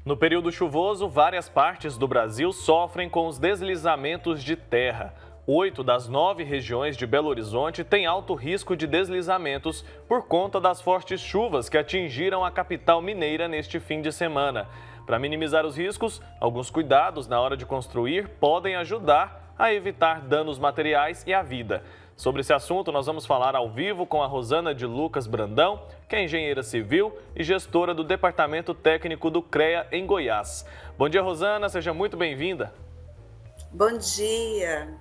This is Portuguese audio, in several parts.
No período chuvoso, várias partes do Brasil sofrem com os deslizamentos de terra. 8 das 9 regiões de Belo Horizonte têm alto risco de deslizamentos por conta das fortes chuvas que atingiram a capital mineira neste fim de semana. Para minimizar os riscos, alguns cuidados na hora de construir podem ajudar a evitar danos materiais e à vida. Sobre esse assunto, nós vamos falar ao vivo com a Rosana de Lucas Brandão, que é engenheira civil e gestora do Departamento Técnico do CREA em Goiás. Bom dia, Rosana, seja muito bem-vinda. Bom dia,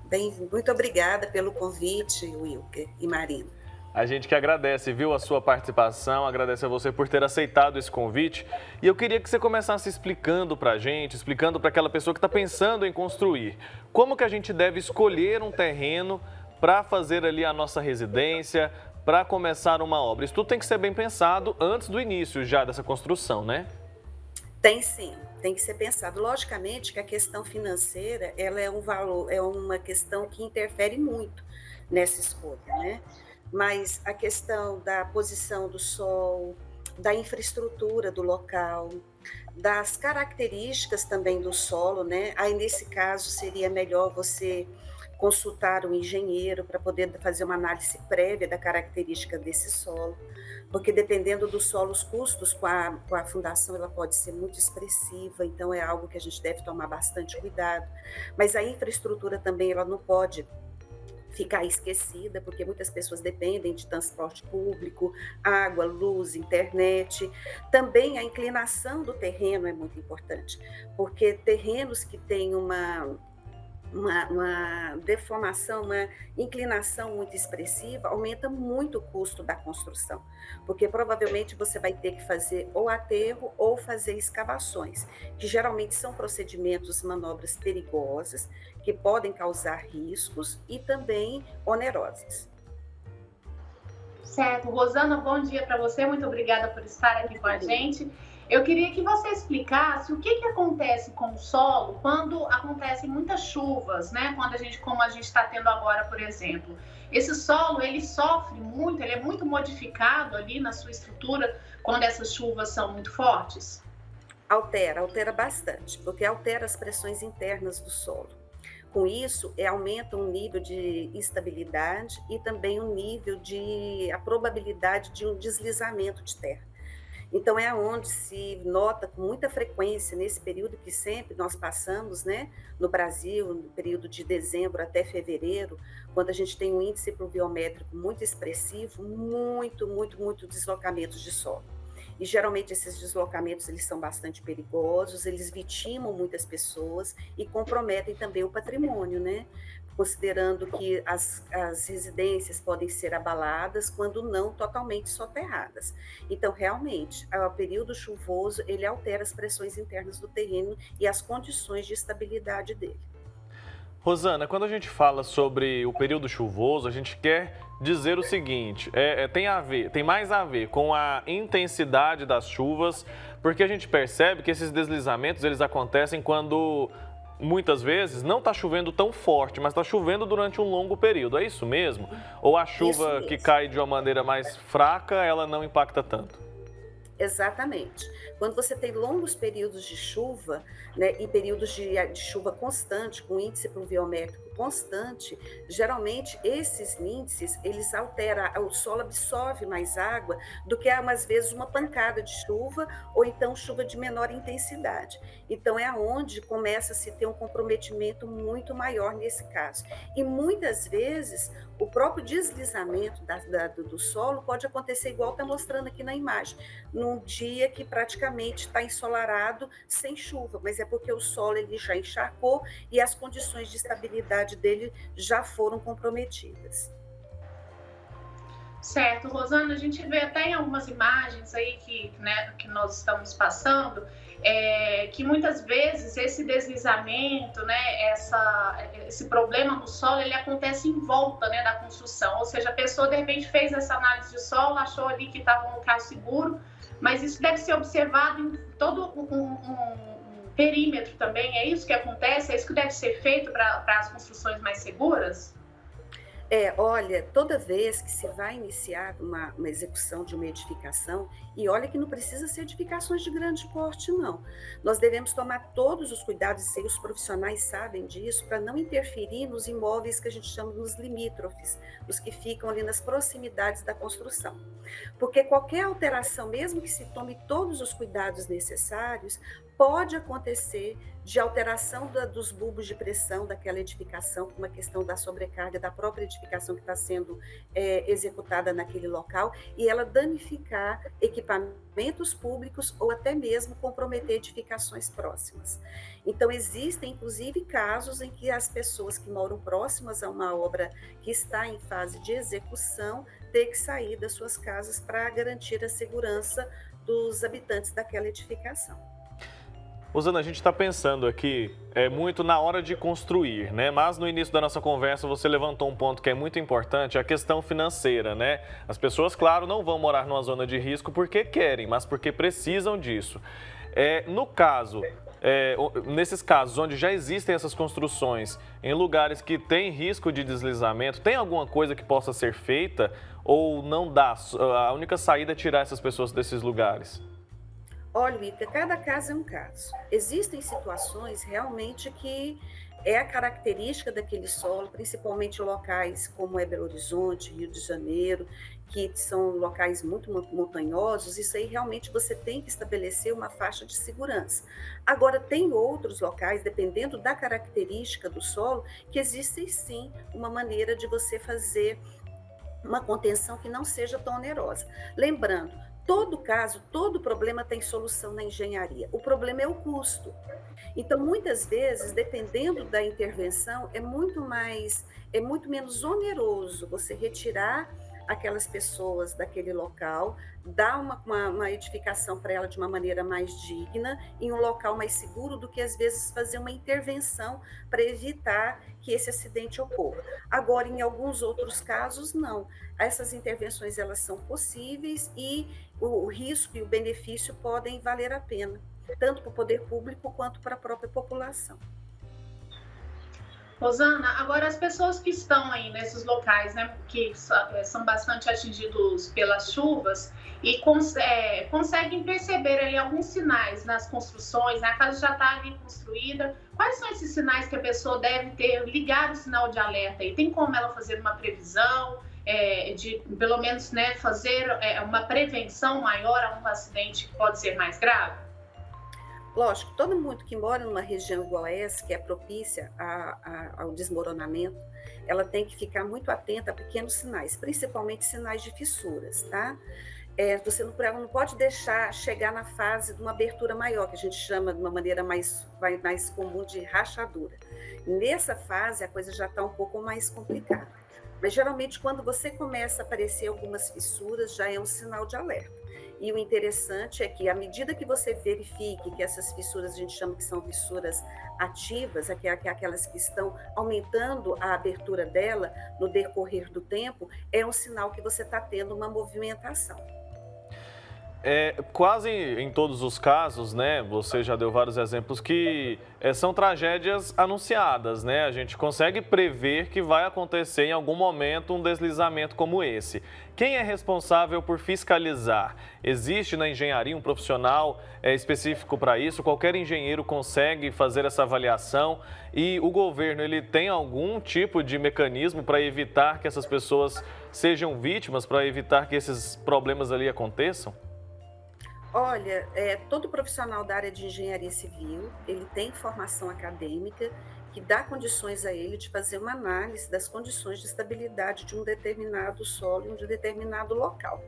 muito obrigada pelo convite, Wilker e Marina. A gente que agradece, viu, a sua participação, agradece a você por ter aceitado esse convite. E eu queria que você começasse explicando para a gente, explicando para aquela pessoa que está pensando em construir, como que a gente deve escolher um terreno para fazer ali a nossa residência, para começar uma obra. Isso tudo tem que ser bem pensado antes do início já dessa construção, né? Tem sim, tem que ser pensado. Logicamente que a questão financeira, ela é um valor, é uma questão que interfere muito nessa escolha, né? Mas a questão da posição do solo, da infraestrutura do local, das características também do solo, né? Aí nesse caso seria melhor você consultar um engenheiro para poder fazer uma análise prévia da característica desse solo, porque dependendo do solo, os custos com a fundação ela pode ser muito expressiva, então é algo que a gente deve tomar bastante cuidado. Mas a infraestrutura também ela não pode ficar esquecida, porque muitas pessoas dependem de transporte público, água, luz, internet. Também a inclinação do terreno é muito importante, porque terrenos que têm uma deformação, uma inclinação muito expressiva, aumenta muito o custo da construção, porque provavelmente você vai ter que fazer ou aterro ou fazer escavações, que geralmente são procedimentos, manobras perigosas, que podem causar riscos e também onerosas. Certo. Rosana, bom dia para você, muito obrigada por estar aqui com a gente. Eu queria que você explicasse o que acontece com o solo quando acontecem muitas chuvas, né? Como a gente está tendo agora, por exemplo. Esse solo, ele sofre muito, ele é muito modificado ali na sua estrutura quando essas chuvas são muito fortes? Altera bastante, porque altera as pressões internas do solo. Com isso, aumenta o nível de instabilidade e também a probabilidade de um deslizamento de terra. Então, é onde se nota com muita frequência, nesse período que sempre nós passamos, né, no Brasil, no período de dezembro até fevereiro, quando a gente tem um índice pluviométrico muito expressivo, muito deslocamentos de solo. E geralmente esses deslocamentos eles são bastante perigosos, eles vitimam muitas pessoas e comprometem também o patrimônio, né? Considerando que as residências podem ser abaladas quando não totalmente soterradas. Então, realmente, o período chuvoso, ele altera as pressões internas do terreno e as condições de estabilidade dele. Rosana, quando a gente fala sobre o período chuvoso, a gente quer dizer o seguinte, tem mais a ver com a intensidade das chuvas, porque a gente percebe que esses deslizamentos eles acontecem quando muitas vezes não está chovendo tão forte, mas está chovendo durante um longo período, é isso mesmo? Ou a chuva que cai de uma maneira mais fraca, ela não impacta tanto? Exatamente. Quando você tem longos períodos de chuva, né, e períodos de chuva constante, com índice pluviométrico constante, geralmente esses índices, eles alteram, o solo absorve mais água do que às vezes uma pancada de chuva ou então chuva de menor intensidade. Então é onde começa a se ter um comprometimento muito maior nesse caso. E muitas vezes o próprio deslizamento do solo pode acontecer igual está mostrando aqui na imagem, num dia que praticamente está ensolarado, sem chuva, mas é porque o solo ele já encharcou e as condições de estabilidade dele já foram comprometidas. Certo, Rosana, a gente vê até em algumas imagens aí que nós estamos passando, que muitas vezes esse deslizamento, né, esse problema no solo, ele acontece em volta, né, da construção, ou seja, a pessoa de repente fez essa análise de solo, achou ali que estava um local seguro, mas isso deve ser observado em todo um perímetro também, é isso que acontece? É isso que deve ser feito para as construções mais seguras? Olha, toda vez que se vai iniciar uma execução de uma edificação, e olha que não precisa ser edificações de grande porte, não. Nós devemos tomar todos os cuidados, e os profissionais sabem disso, para não interferir nos imóveis que a gente chama nos limítrofes, os que ficam ali nas proximidades da construção. Porque qualquer alteração, mesmo que se tome todos os cuidados necessários, pode acontecer de alteração dos bulbos de pressão daquela edificação, por uma questão da sobrecarga da própria edificação que está sendo executada naquele local, e ela danificar equipamentos públicos ou até mesmo comprometer edificações próximas. Então, existem, inclusive, casos em que as pessoas que moram próximas a uma obra que está em fase de execução têm que sair das suas casas para garantir a segurança dos habitantes daquela edificação. Rosana, a gente está pensando aqui muito na hora de construir, né? Mas no início da nossa conversa você levantou um ponto que é muito importante, a questão financeira, né? As pessoas, claro, não vão morar numa zona de risco porque querem, mas porque precisam disso. No caso, nesses casos onde já existem essas construções, em lugares que têm risco de deslizamento, tem alguma coisa que possa ser feita ou não dá? A única saída é tirar essas pessoas desses lugares? Olha, Wicca, cada caso é um caso. Existem situações realmente que é a característica daquele solo, principalmente locais como Belo Horizonte, Rio de Janeiro, que são locais muito montanhosos. Isso aí realmente você tem que estabelecer uma faixa de segurança. Agora, tem outros locais, dependendo da característica do solo, que existe sim uma maneira de você fazer uma contenção que não seja tão onerosa. Lembrando, todo caso, todo problema tem solução na engenharia. O problema é o custo. Então, muitas vezes, dependendo da intervenção, é muito menos oneroso você retirar aquelas pessoas daquele local, dar uma edificação para ela de uma maneira mais digna, em um local mais seguro, do que às vezes fazer uma intervenção para evitar que esse acidente ocorra. Agora, em alguns outros casos, não. Essas intervenções elas são possíveis e o risco e o benefício podem valer a pena, tanto para o poder público quanto para a própria população. Rosana, agora as pessoas que estão aí nesses locais, né, que são bastante atingidos pelas chuvas e conseguem perceber ali alguns sinais nas construções, né, a casa já está ali construída, quais são esses sinais que a pessoa deve ter ligado o sinal de alerta? E tem como ela fazer uma previsão, de pelo menos, né, fazer uma prevenção maior a um acidente que pode ser mais grave? Lógico, todo mundo que mora numa região igual a essa, que é propícia ao desmoronamento, ela tem que ficar muito atenta a pequenos sinais, principalmente sinais de fissuras, tá? Ela não pode deixar chegar na fase de uma abertura maior, que a gente chama de uma maneira mais comum de rachadura. Nessa fase, a coisa já está um pouco mais complicada. Mas, geralmente, quando você começa a aparecer algumas fissuras, já é um sinal de alerta. E o interessante é que, à medida que você verifique que essas fissuras, a gente chama que são fissuras ativas, aquelas que estão aumentando a abertura dela no decorrer do tempo, é um sinal que você está tendo uma movimentação. Quase em todos os casos, né, você já deu vários exemplos que são tragédias anunciadas, né? A gente consegue prever que vai acontecer em algum momento um deslizamento como esse. Quem é responsável por fiscalizar? Existe na engenharia um profissional específico para isso? Qualquer engenheiro consegue fazer essa avaliação? E o governo, ele tem algum tipo de mecanismo para evitar que essas pessoas sejam vítimas, para evitar que esses problemas ali aconteçam? Olha, todo profissional da área de engenharia civil, ele tem formação acadêmica que dá condições a ele de fazer uma análise das condições de estabilidade de um determinado solo em um determinado local.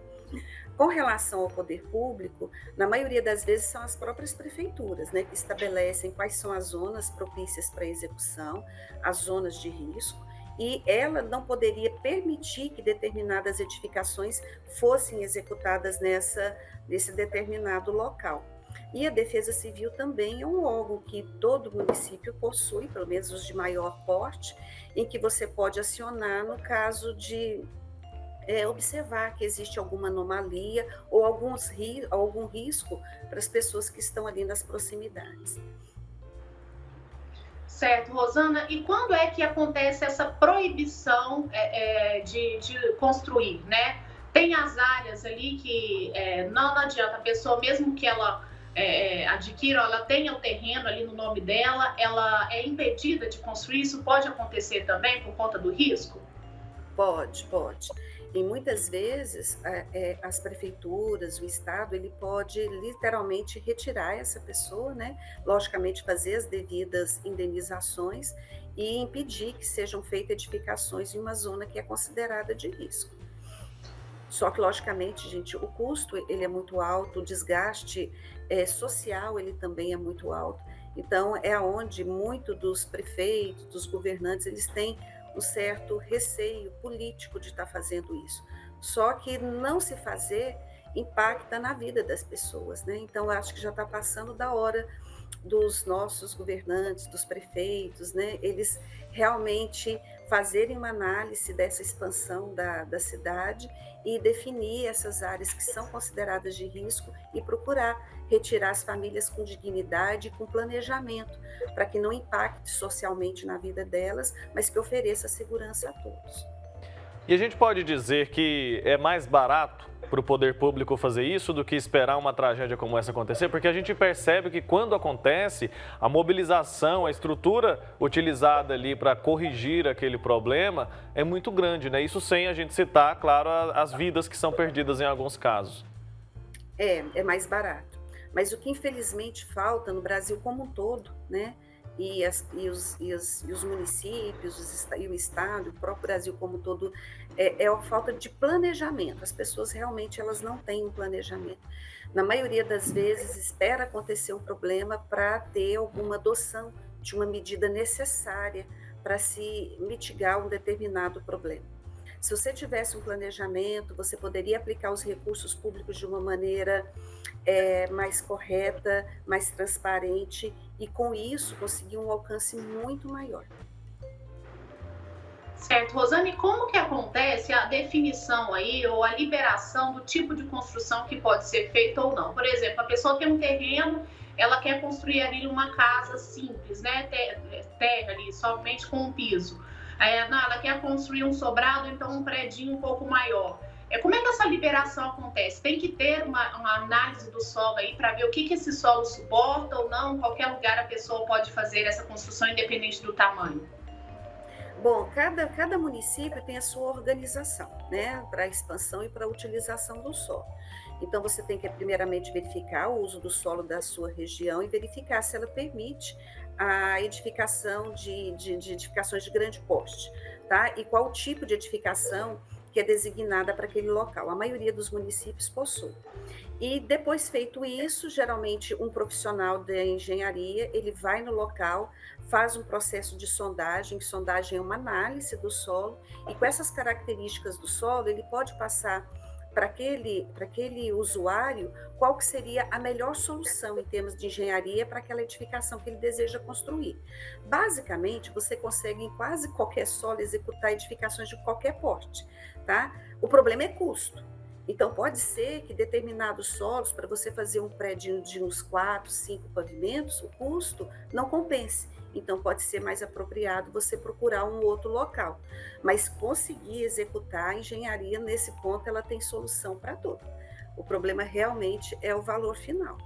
Com relação ao poder público, na maioria das vezes são as próprias prefeituras, né, que estabelecem quais são as zonas propícias para execução, as zonas de risco, e ela não poderia permitir que determinadas edificações fossem executadas nesse determinado local. E a Defesa Civil também é um órgão que todo município possui, pelo menos os de maior porte, em que você pode acionar no caso de observar que existe alguma anomalia ou algum risco para as pessoas que estão ali nas proximidades. Certo, Rosana. E quando é que acontece essa proibição de construir, né? Tem as áreas ali que não adianta a pessoa, mesmo que ela adquira, ela tenha o terreno ali no nome dela, ela é impedida de construir. Isso pode acontecer também por conta do risco? Pode, pode. E muitas vezes as prefeituras, o Estado, ele pode literalmente retirar essa pessoa, né? Logicamente fazer as devidas indenizações e impedir que sejam feitas edificações em uma zona que é considerada de risco. Só que, logicamente, gente, o custo ele é muito alto, o desgaste social ele também é muito alto. Então, é onde muito dos prefeitos, dos governantes, eles têm um certo receio político de estar fazendo isso. Só que não se fazer impacta na vida das pessoas, né? Então, eu acho que já está passando da hora dos nossos governantes, dos prefeitos, né? Eles realmente fazerem uma análise dessa expansão da cidade e definir essas áreas que são consideradas de risco e procurar retirar as famílias com dignidade e com planejamento, para que não impacte socialmente na vida delas, mas que ofereça segurança a todos. E a gente pode dizer que é mais barato para o poder público fazer isso do que esperar uma tragédia como essa acontecer, porque a gente percebe que quando acontece, a mobilização, a estrutura utilizada ali para corrigir aquele problema é muito grande, né? Isso sem a gente citar, claro, as vidas que são perdidas em alguns casos. É mais barato. Mas o que infelizmente falta no Brasil como um todo, né? E os municípios, e o Estado, o próprio Brasil como um todo, é a falta de planejamento. As pessoas realmente elas não têm um planejamento. Na maioria das vezes, espera acontecer um problema para ter alguma adoção de uma medida necessária para se mitigar um determinado problema. Se você tivesse um planejamento, você poderia aplicar os recursos públicos de uma maneira mais correta, mais transparente, e com isso conseguir um alcance muito maior. Certo, Rosane, como que acontece a definição aí ou a liberação do tipo de construção que pode ser feita ou não? Por exemplo, a pessoa tem um terreno, ela quer construir ali uma casa simples, né? Terra ali, somente com um piso. Não, ela quer construir um sobrado, então um predinho um pouco maior. Como é que essa liberação acontece? Tem que ter uma análise do solo aí para ver o que esse solo suporta ou não. Em qualquer lugar a pessoa pode fazer essa construção independente do tamanho. Bom, cada município tem a sua organização, né, para a expansão e para a utilização do solo. Então, você tem que, primeiramente, verificar o uso do solo da sua região e verificar se ela permite a edificação de edificações de grande porte, tá? E qual o tipo de edificação que é designada para aquele local. A maioria dos municípios possui. E depois feito isso, geralmente um profissional da engenharia, ele vai no local, faz um processo de sondagem, que sondagem é uma análise do solo, e com essas características do solo, ele pode passar para aquele usuário qual que seria a melhor solução em termos de engenharia para aquela edificação que ele deseja construir. Basicamente, você consegue em quase qualquer solo executar edificações de qualquer porte, tá? O problema é custo. Então, pode ser que determinados solos, para você fazer um prédio de uns 4, 5 pavimentos, o custo não compense. Então, pode ser mais apropriado você procurar um outro local. Mas conseguir executar a engenharia, nesse ponto, ela tem solução para tudo. O problema realmente é o valor final.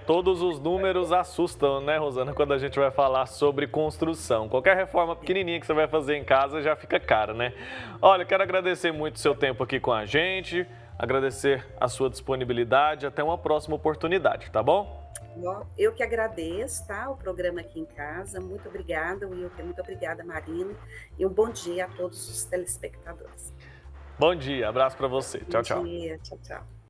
Todos os números assustam, né, Rosana, quando a gente vai falar sobre construção. Qualquer reforma pequenininha que você vai fazer em casa já fica cara, né? Olha, quero agradecer muito o seu tempo aqui com a gente, agradecer a sua disponibilidade. Até uma próxima oportunidade, tá bom? Eu que agradeço, tá? O programa aqui em casa. Muito obrigada, Wilker. Muito obrigada, Marina. E um bom dia a todos os telespectadores. Bom dia, abraço para você. Tchau, tchau. Bom dia, tchau, tchau.